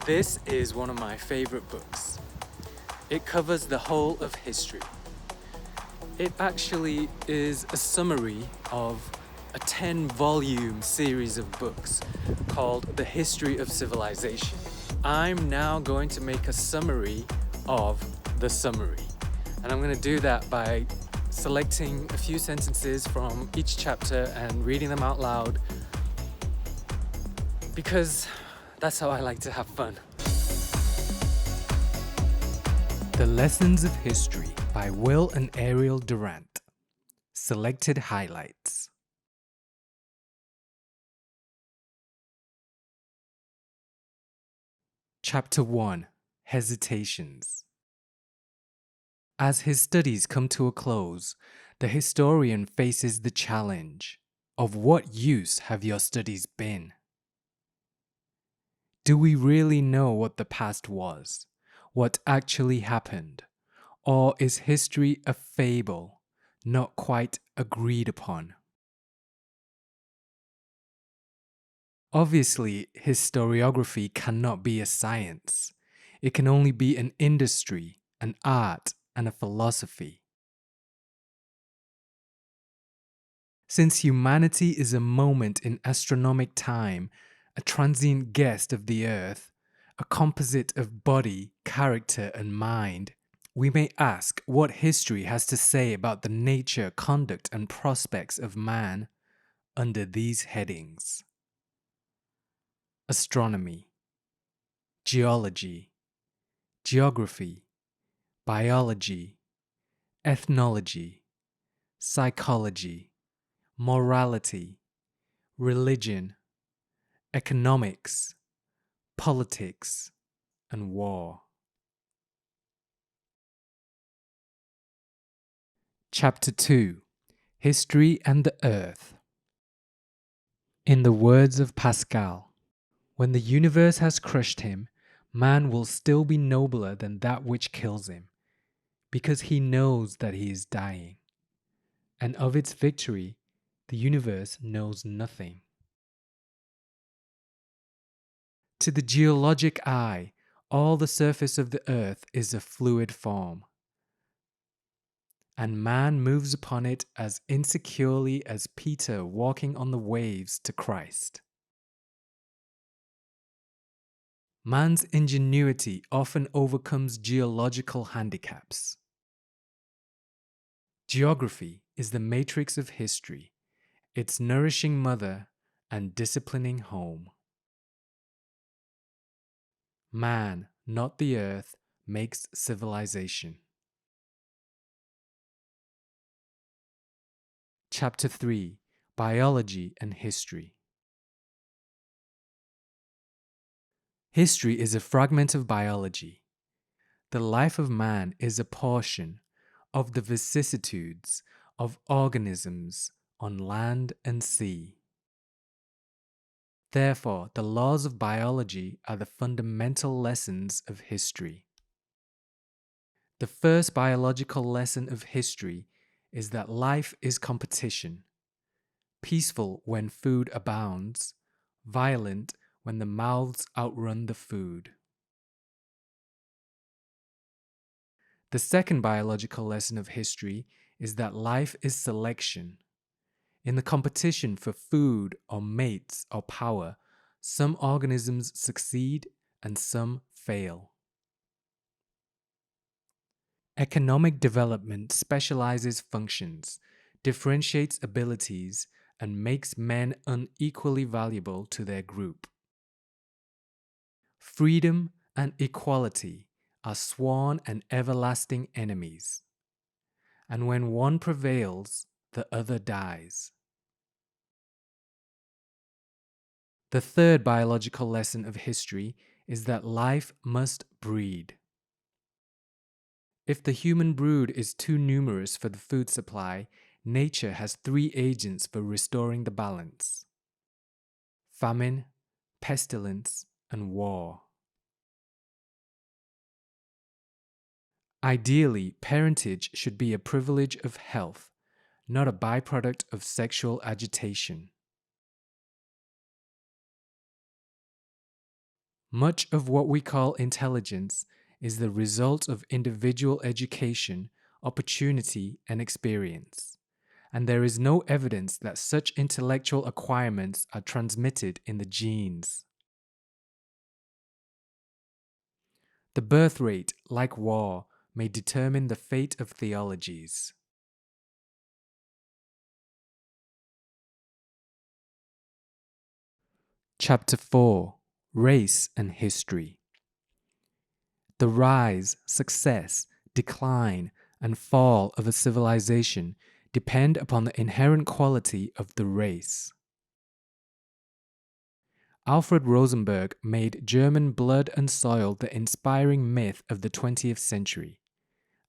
This is one of my favorite books. It covers the whole of history. It actually is a summary of a 10-volume series of books called The History of Civilization. I'm now going to make a summary of the summary. And I'm going to do that by selecting a few sentences from each chapter and reading them out loud, because that's how I like to have fun. The Lessons of History by Will and Ariel Durant. Selected highlights. Chapter 1. Hesitations. As his studies come to a close, the historian faces the challenge: of what use have your studies been? Do we really know what the past was, what actually happened, or is history a fable, not quite agreed upon? Obviously, historiography cannot be a science. It can only be an industry, an art, and a philosophy. Since humanity is a moment in astronomic time, a transient guest of the earth, a composite of body, character, and mind, we may ask what history has to say about the nature, conduct, and prospects of man under these headings: astronomy, geology, geography, biology, ethnology, psychology, morality, religion, economics, politics, and war. Chapter 2. History and the Earth. In the words of Pascal, when the universe has crushed him, man will still be nobler than that which kills him, because he knows that he is dying, and of its victory the universe knows nothing. To the geologic eye, all the surface of the earth is a fluid form, and man moves upon it as insecurely as Peter walking on the waves to Christ. Man's ingenuity often overcomes geological handicaps. Geography is the matrix of history, its nourishing mother and disciplining home. Man, not the earth, makes civilization. Chapter 3. Biology and History. History is a fragment of biology. The life of man is a portion of the vicissitudes of organisms on land and sea. Therefore, the laws of biology are the fundamental lessons of history. The first biological lesson of history is that life is competition, peaceful when food abounds, violent when the mouths outrun the food. The second biological lesson of history is that life is selection. In the competition for food or mates or power, some organisms succeed and some fail. Economic development specializes functions, differentiates abilities, and makes men unequally valuable to their group. Freedom and equality are sworn and everlasting enemies, and when one prevails, the other dies. The third biological lesson of history is that life must breed. If the human brood is too numerous for the food supply, nature has three agents for restoring the balance: famine, pestilence, and war. Ideally, parentage should be a privilege of health, not a byproduct of sexual agitation. Much of what we call intelligence is the result of individual education, opportunity, and experience, and there is no evidence that such intellectual acquirements are transmitted in the genes. The birth rate, like war, may determine the fate of theologies. Chapter 4: Race and History. The rise, success, decline, and fall of a civilization depend upon the inherent quality of the race. Alfred Rosenberg made German blood and soil the inspiring myth of the 20th century,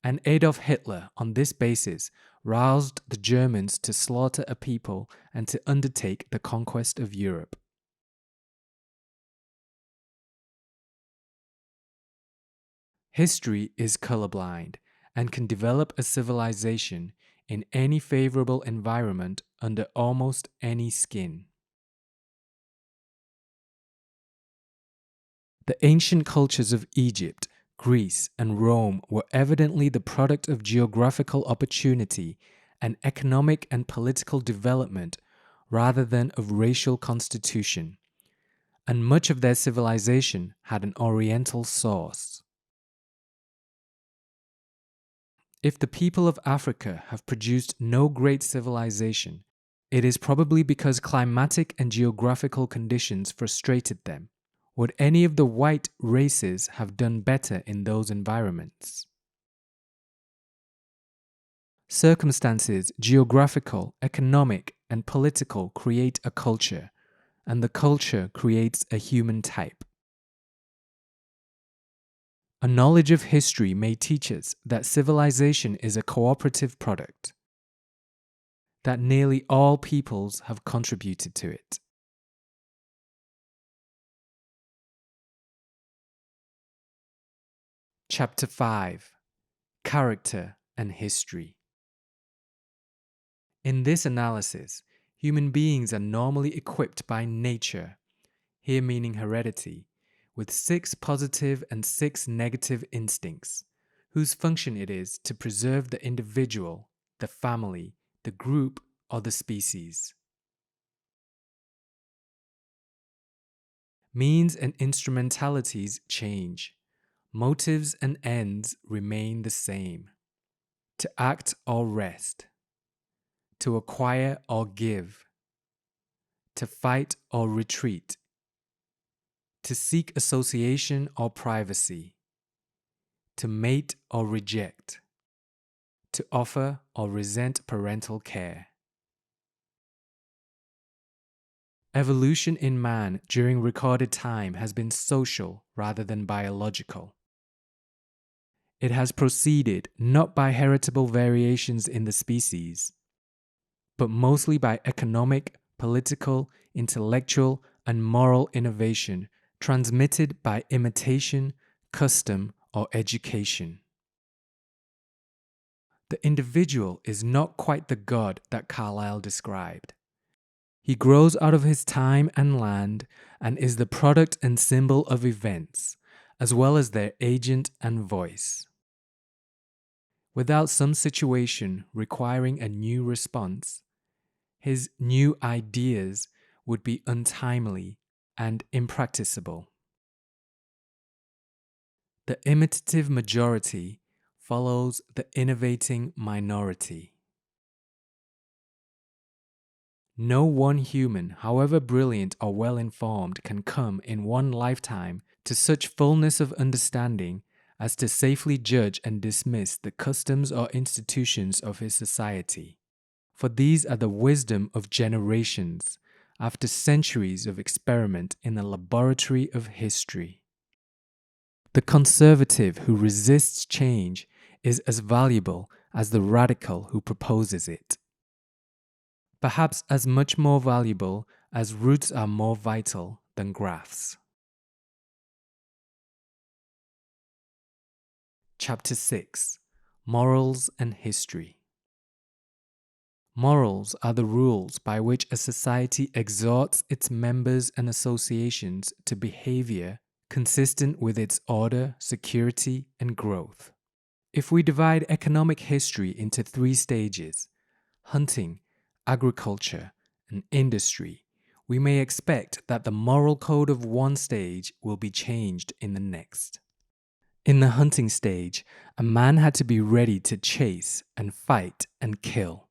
and Adolf Hitler, on this basis, roused the Germans to slaughter a people and to undertake the conquest of Europe. History is colorblind and can develop a civilization in any favorable environment under almost any skin. The ancient cultures of Egypt, Greece, and Rome were evidently the product of geographical opportunity and economic and political development rather than of racial constitution, and much of their civilization had an Oriental source. If the people of Africa have produced no great civilization, it is probably because climatic and geographical conditions frustrated them. Would any of the white races have done better in those environments? Circumstances, geographical, economic, and political, create a culture, and the culture creates a human type. A knowledge of history may teach us that civilization is a cooperative product, that nearly all peoples have contributed to it. Chapter 5: Character and History. In this analysis, human beings are normally equipped by nature, here meaning heredity, with 6 positive and 6 negative instincts, whose function it is to preserve the individual, the family, the group, or the species. Means and instrumentalities change. Motives and ends remain the same. To act or rest. To acquire or give. To fight or retreat. To seek association or privacy. To mate or reject. To offer or resent parental care. Evolution in man during recorded time has been social rather than biological. It has proceeded not by heritable variations in the species, but mostly by economic, political, intellectual, and moral innovation transmitted by imitation, custom, or education. The individual is not quite the God that Carlyle described. He grows out of his time and land and is the product and symbol of events, as well as their agent and voice. Without some situation requiring a new response, his new ideas would be untimely and impracticable. The imitative majority follows the innovating minority. No one human, however brilliant or well-informed, can come in one lifetime to such fullness of understanding as to safely judge and dismiss the customs or institutions of his society. For these are the wisdom of generations, after centuries of experiment in the laboratory of history. The conservative who resists change is as valuable as the radical who proposes it. Perhaps as much more valuable as roots are more vital than grafts. Chapter 6: Morals and History. Morals are the rules by which a society exhorts its members and associations to behavior, consistent with its order, security, and growth. If we divide economic history into three stages, hunting, agriculture, and industry, we may expect that the moral code of one stage will be changed in the next. In the hunting stage, a man had to be ready to chase and fight and kill.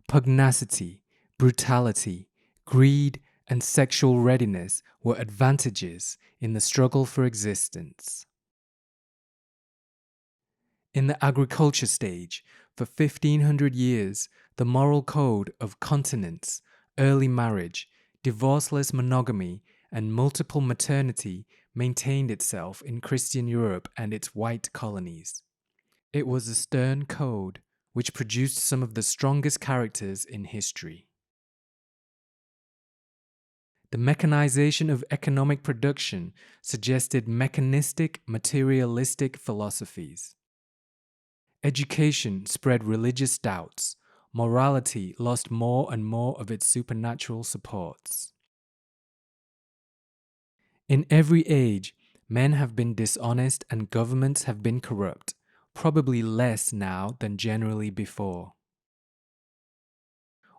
Pugnacity, brutality, greed, and sexual readiness were advantages in the struggle for existence. In the agriculture stage, for 1500 years, the moral code of continence, early marriage, divorceless monogamy, and multiple maternity maintained itself in Christian Europe and its white colonies. It was a stern code which produced some of the strongest characters in history. The mechanization of economic production suggested mechanistic, materialistic philosophies. Education spread religious doubts. Morality lost more and more of its supernatural supports. In every age, men have been dishonest and governments have been corrupt, probably less now than generally before.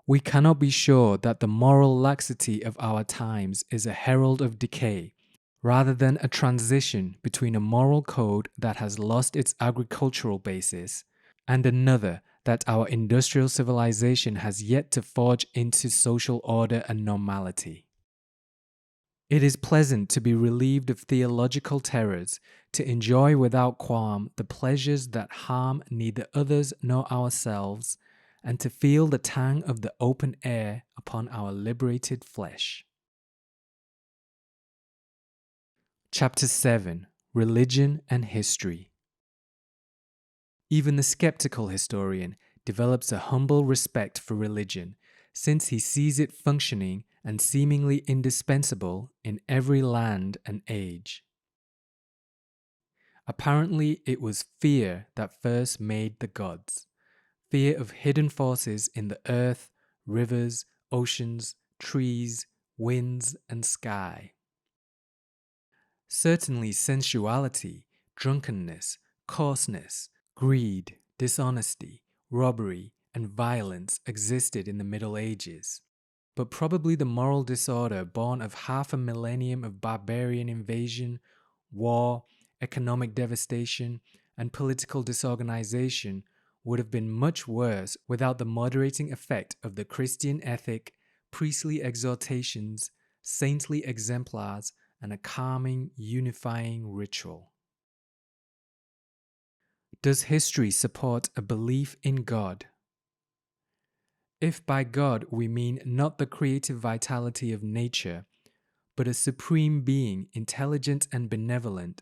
We cannot be sure that the moral laxity of our times is a herald of decay, rather than a transition between a moral code that has lost its agricultural basis and another that our industrial civilization has yet to forge into social order and normality. It is pleasant to be relieved of theological terrors, to enjoy without qualm the pleasures that harm neither others nor ourselves, and to feel the tang of the open air upon our liberated flesh. Chapter 7: Religion and History. Even the skeptical historian develops a humble respect for religion, since he sees it functioning and seemingly indispensable in every land and age. Apparently, it was fear that first made the gods. Fear of hidden forces in the earth, rivers, oceans, trees, winds, and sky. Certainly, sensuality, drunkenness, coarseness, greed, dishonesty, robbery, and violence existed in the Middle Ages. But probably the moral disorder born of half a millennium of barbarian invasion, war, economic devastation, and political disorganization would have been much worse without the moderating effect of the Christian ethic, priestly exhortations, saintly exemplars, and a calming, unifying ritual. Does history support a belief in God? If by God we mean not the creative vitality of nature, but a supreme being, intelligent and benevolent,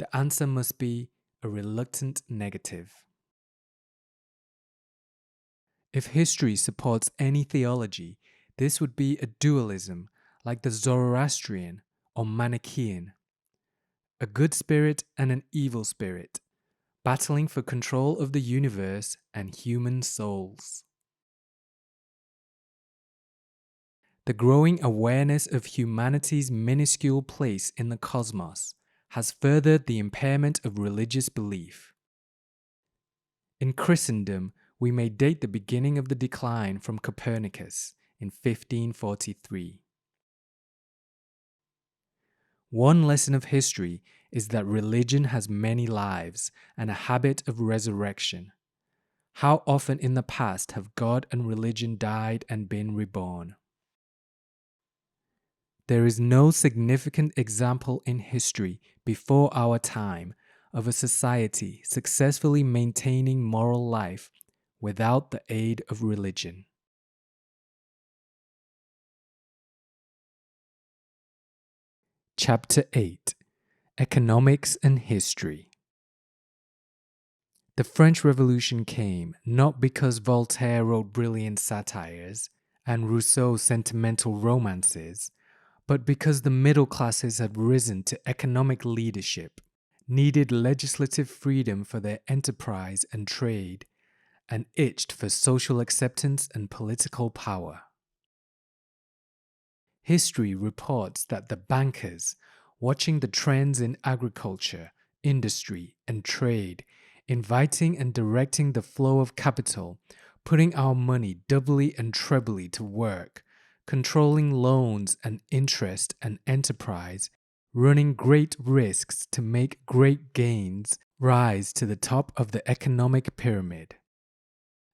the answer must be a reluctant negative. If history supports any theology, this would be a dualism like the Zoroastrian or Manichaean. A good spirit and an evil spirit, battling for control of the universe and human souls. The growing awareness of humanity's minuscule place in the cosmos has furthered the impairment of religious belief. In Christendom, we may date the beginning of the decline from Copernicus in 1543. One lesson of history is that religion has many lives and a habit of resurrection. How often in the past have God and religion died and been reborn? There is no significant example in history before our time of a society successfully maintaining moral life without the aid of religion. Chapter 8: Economics and History. The French Revolution came not because Voltaire wrote brilliant satires and Rousseau sentimental romances, but because the middle classes had risen to economic leadership, needed legislative freedom for their enterprise and trade, and itched for social acceptance and political power. History reports that the bankers, watching the trends in agriculture, industry, and trade, inviting and directing the flow of capital, putting our money doubly and trebly to work, controlling loans and interest and enterprise, running great risks to make great gains, rise to the top of the economic pyramid.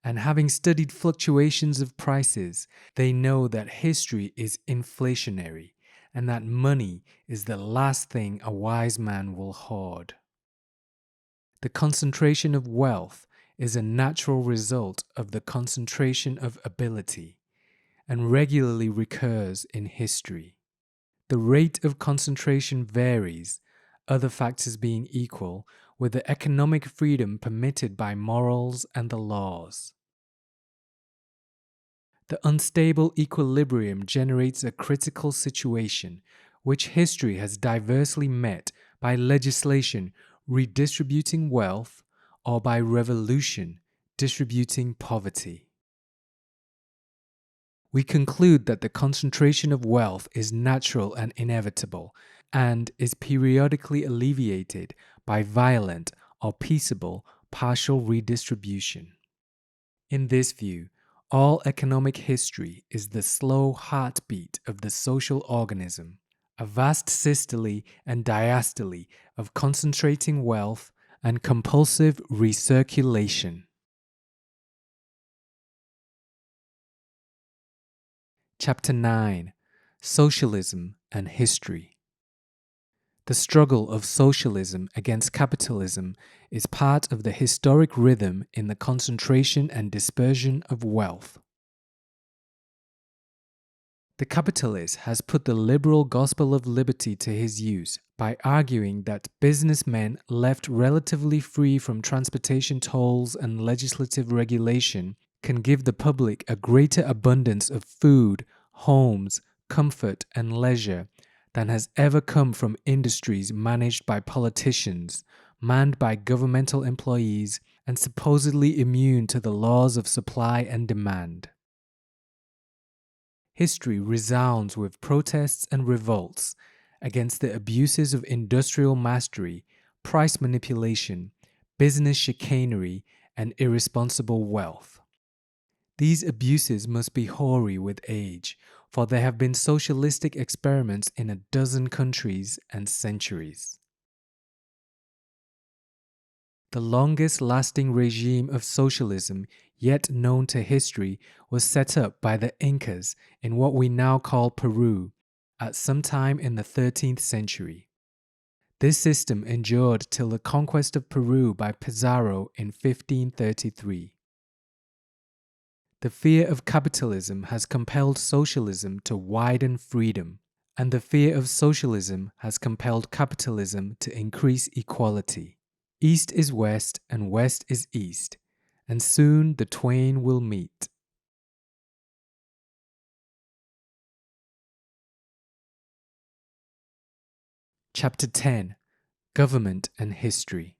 And having studied fluctuations of prices, they know that history is inflationary and that money is the last thing a wise man will hoard. The concentration of wealth is a natural result of the concentration of ability and regularly recurs in history. The rate of concentration varies, other factors being equal, with the economic freedom permitted by morals and the laws. The unstable equilibrium generates a critical situation, which history has diversely met by legislation redistributing wealth or by revolution distributing poverty. We conclude that the concentration of wealth is natural and inevitable, and is periodically alleviated by violent or peaceable partial redistribution. In this view, all economic history is the slow heartbeat of the social organism, a vast systole and diastole of concentrating wealth and compulsive recirculation. Chapter 9: Socialism and History. The struggle of socialism against capitalism is part of the historic rhythm in the concentration and dispersion of wealth. The capitalist has put the liberal gospel of liberty to his use by arguing that businessmen left relatively free from transportation tolls and legislative regulation can give the public a greater abundance of food, homes, comfort, and leisure than has ever come from industries managed by politicians, manned by governmental employees, and supposedly immune to the laws of supply and demand. History resounds with protests and revolts against the abuses of industrial mastery, price manipulation, business chicanery, and irresponsible wealth. These abuses must be hoary with age, for there have been socialistic experiments in a dozen countries and centuries. The longest lasting regime of socialism yet known to history was set up by the Incas in what we now call Peru at some time in the 13th century. This system endured till the conquest of Peru by Pizarro in 1533. The fear of capitalism has compelled socialism to widen freedom, and the fear of socialism has compelled capitalism to increase equality. East is west and west is east, and soon the twain will meet. Chapter 10: Government and History.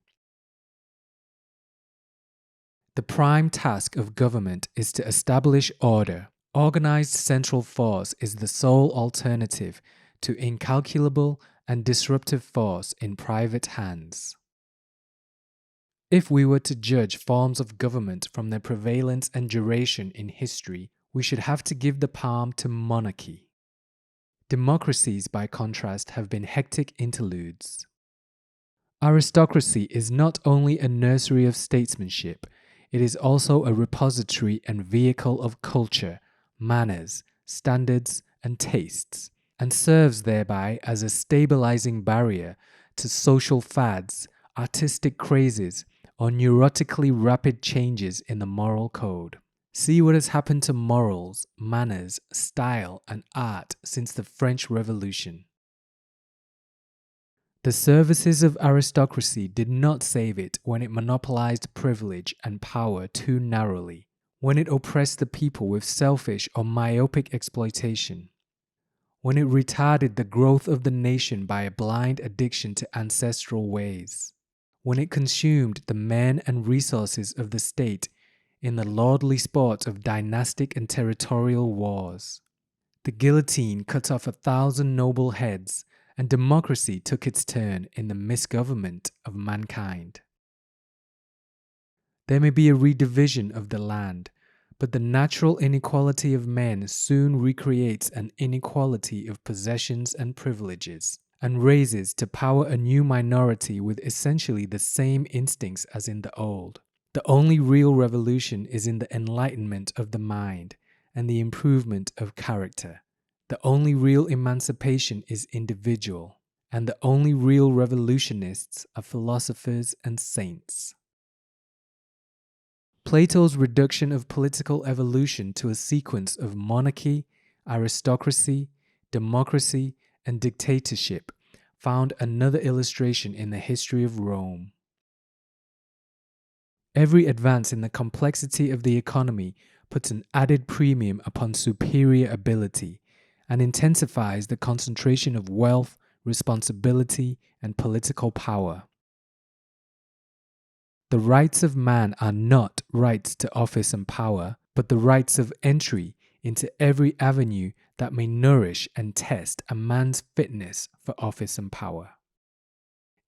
The prime task of government is to establish order. Organized central force is the sole alternative to incalculable and disruptive force in private hands. If we were to judge forms of government from their prevalence and duration in history, we should have to give the palm to monarchy. Democracies, by contrast, have been hectic interludes. Aristocracy is not only a nursery of statesmanship, it is also a repository and vehicle of culture, manners, standards, and tastes, and serves thereby as a stabilizing barrier to social fads, artistic crazes, or neurotically rapid changes in the moral code. See what has happened to morals, manners, style, and art since the French Revolution. The services of aristocracy did not save it when it monopolized privilege and power too narrowly, when it oppressed the people with selfish or myopic exploitation, when it retarded the growth of the nation by a blind addiction to ancestral ways, when it consumed the men and resources of the state in the lordly sport of dynastic and territorial wars. The guillotine cut off 1,000 noble heads, and democracy took its turn in the misgovernment of mankind. There may be a redivision of the land, but the natural inequality of men soon recreates an inequality of possessions and privileges, and raises to power a new minority with essentially the same instincts as in the old. The only real revolution is in the enlightenment of the mind and the improvement of character. The only real emancipation is individual, and the only real revolutionists are philosophers and saints. Plato's reduction of political evolution to a sequence of monarchy, aristocracy, democracy, and dictatorship found another illustration in the history of Rome. Every advance in the complexity of the economy puts an added premium upon superior ability and intensifies the concentration of wealth, responsibility, and political power. The rights of man are not rights to office and power, but the rights of entry into every avenue that may nourish and test a man's fitness for office and power.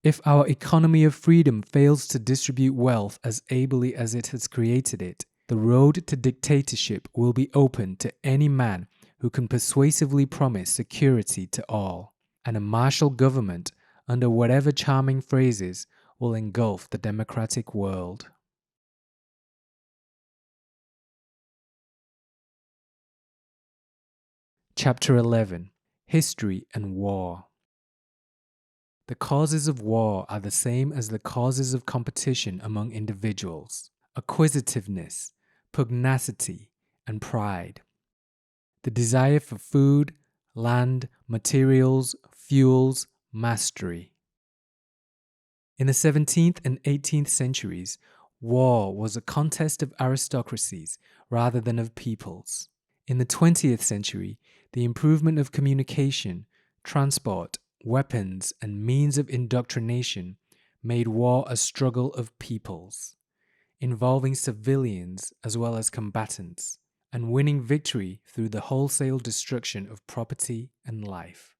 If our economy of freedom fails to distribute wealth as ably as it has created it, the road to dictatorship will be open to any man who can persuasively promise security to all, and a martial government, under whatever charming phrases, will engulf the democratic world. Chapter 11: History and War. The causes of war are the same as the causes of competition among individuals: acquisitiveness, pugnacity, and pride. The desire for food, land, materials, fuels, mastery. In the 17th and 18th centuries, war was a contest of aristocracies rather than of peoples. In the 20th century, the improvement of communication, transport, weapons, and means of indoctrination made war a struggle of peoples, involving civilians as well as combatants, and winning victory through the wholesale destruction of property and life.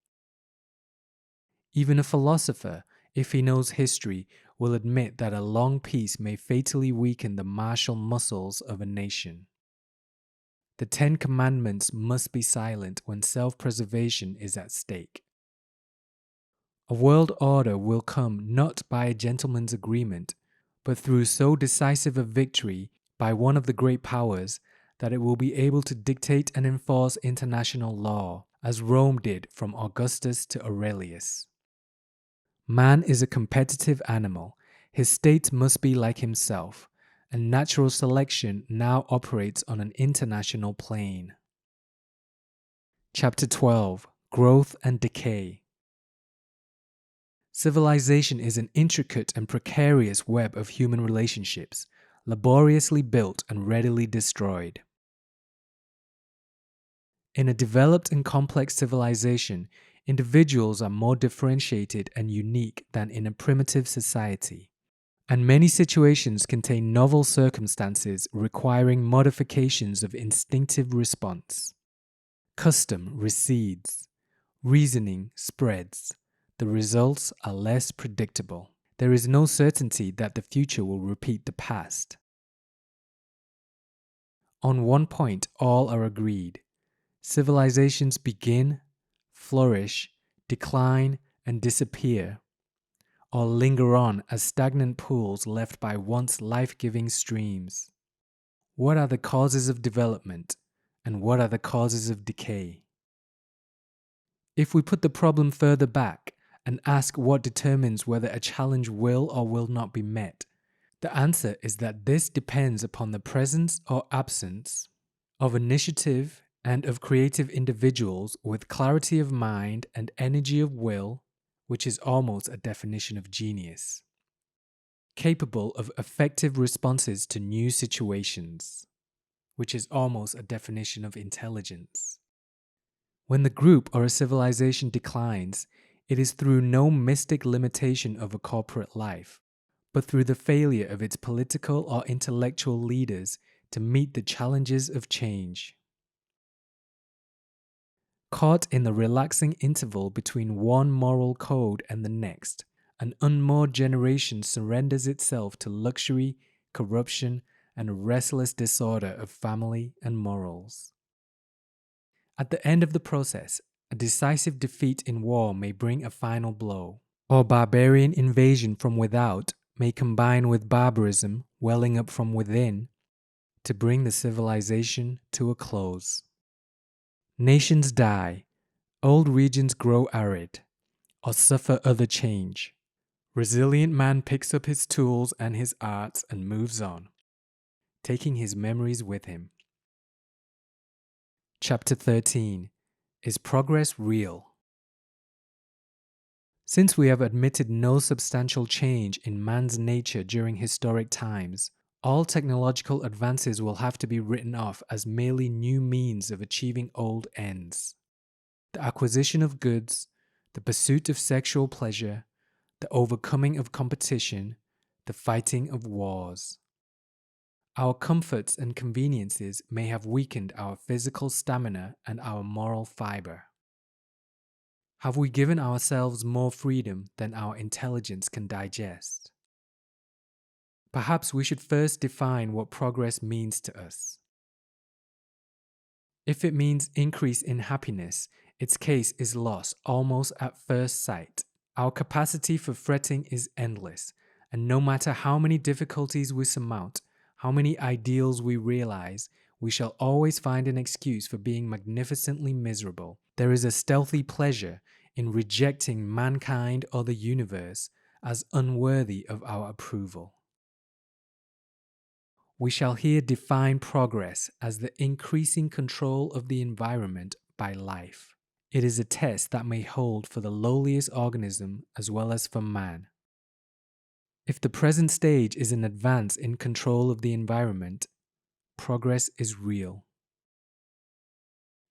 Even a philosopher, if he knows history, will admit that a long peace may fatally weaken the martial muscles of a nation. The 10 Commandments must be silent when self-preservation is at stake. A world order will come not by a gentleman's agreement, but through so decisive a victory by one of the great powers that it will be able to dictate and enforce international law, as Rome did from Augustus to Aurelius. Man is a competitive animal. His state must be like himself, and natural selection now operates on an international plane. Chapter 12: Growth and Decay. Civilization is an intricate and precarious web of human relationships, laboriously built and readily destroyed. In a developed and complex civilization, individuals are more differentiated and unique than in a primitive society, and many situations contain novel circumstances requiring modifications of instinctive response. Custom recedes, reasoning spreads. The results are less predictable. There is no certainty that the future will repeat the past. On one point, all are agreed. Civilizations begin, flourish, decline, and disappear, or linger on as stagnant pools left by once life-giving streams. What are the causes of development, and what are the causes of decay? If we put the problem further back and ask what determines whether a challenge will or will not be met, the answer is that this depends upon the presence or absence of initiative and of creative individuals with clarity of mind and energy of will, which is almost a definition of genius, capable of effective responses to new situations, which is almost a definition of intelligence. When the group or a civilization declines, it is through no mystic limitation of a corporate life, but through the failure of its political or intellectual leaders to meet the challenges of change. Caught in the relaxing interval between one moral code and the next, an unmoored generation surrenders itself to luxury, corruption, and a restless disorder of family and morals. At the end of the process, a decisive defeat in war may bring a final blow, or barbarian invasion from without may combine with barbarism welling up from within to bring the civilization to a close. Nations die, old regions grow arid, or suffer other change. Resilient man picks up his tools and his arts and moves on, taking his memories with him. Chapter 13. Is progress real? Since we have admitted no substantial change in man's nature during historic times, all technological advances will have to be written off as merely new means of achieving old ends. The acquisition of goods, the pursuit of sexual pleasure, the overcoming of competition, the fighting of wars. Our comforts and conveniences may have weakened our physical stamina and our moral fiber. Have we given ourselves more freedom than our intelligence can digest? Perhaps we should first define what progress means to us. If it means increase in happiness, its case is lost almost at first sight. Our capacity for fretting is endless, and no matter how many difficulties we surmount, how many ideals we realize, we shall always find an excuse for being magnificently miserable. There is a stealthy pleasure in rejecting mankind or the universe as unworthy of our approval. We shall here define progress as the increasing control of the environment by life. It is a test that may hold for the lowliest organism as well as for man. If the present stage is an advance in control of the environment, progress is real.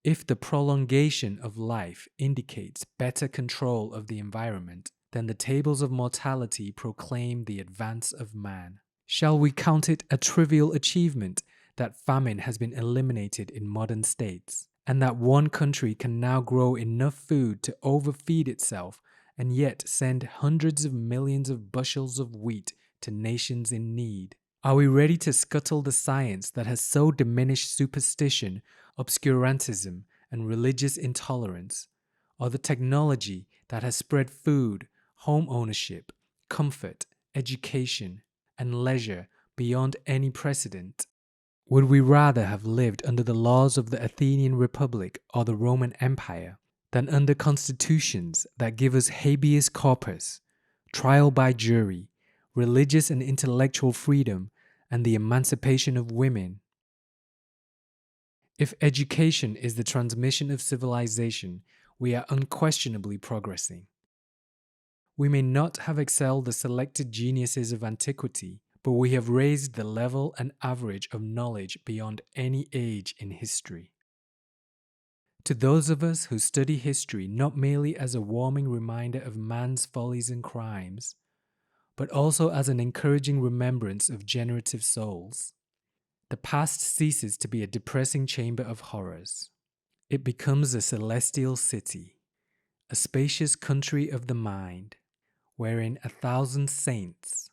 If the prolongation of life indicates better control of the environment, then the tables of mortality proclaim the advance of man. Shall we count it a trivial achievement that famine has been eliminated in modern states, and that one country can now grow enough food to overfeed itself and yet send hundreds of millions of bushels of wheat to nations in need? Are we ready to scuttle the science that has so diminished superstition, obscurantism, and religious intolerance, or the technology that has spread food, home ownership, comfort, education, and leisure beyond any precedent? Would we rather have lived under the laws of the Athenian Republic or the Roman Empire than under constitutions that give us habeas corpus, trial by jury, religious and intellectual freedom, and the emancipation of women? If education is the transmission of civilization, we are unquestionably progressing. We may not have excelled the selected geniuses of antiquity, but we have raised the level and average of knowledge beyond any age in history. To those of us who study history not merely as a warming reminder of man's follies and crimes, but also as an encouraging remembrance of generative souls, the past ceases to be a depressing chamber of horrors. It becomes a celestial city, a spacious country of the mind, wherein 1,000 saints,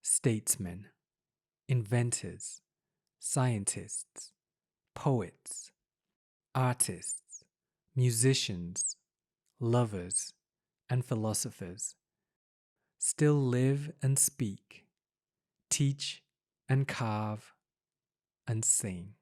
statesmen, inventors, scientists, poets, artists, musicians, lovers, and philosophers still live and speak, teach and carve and sing.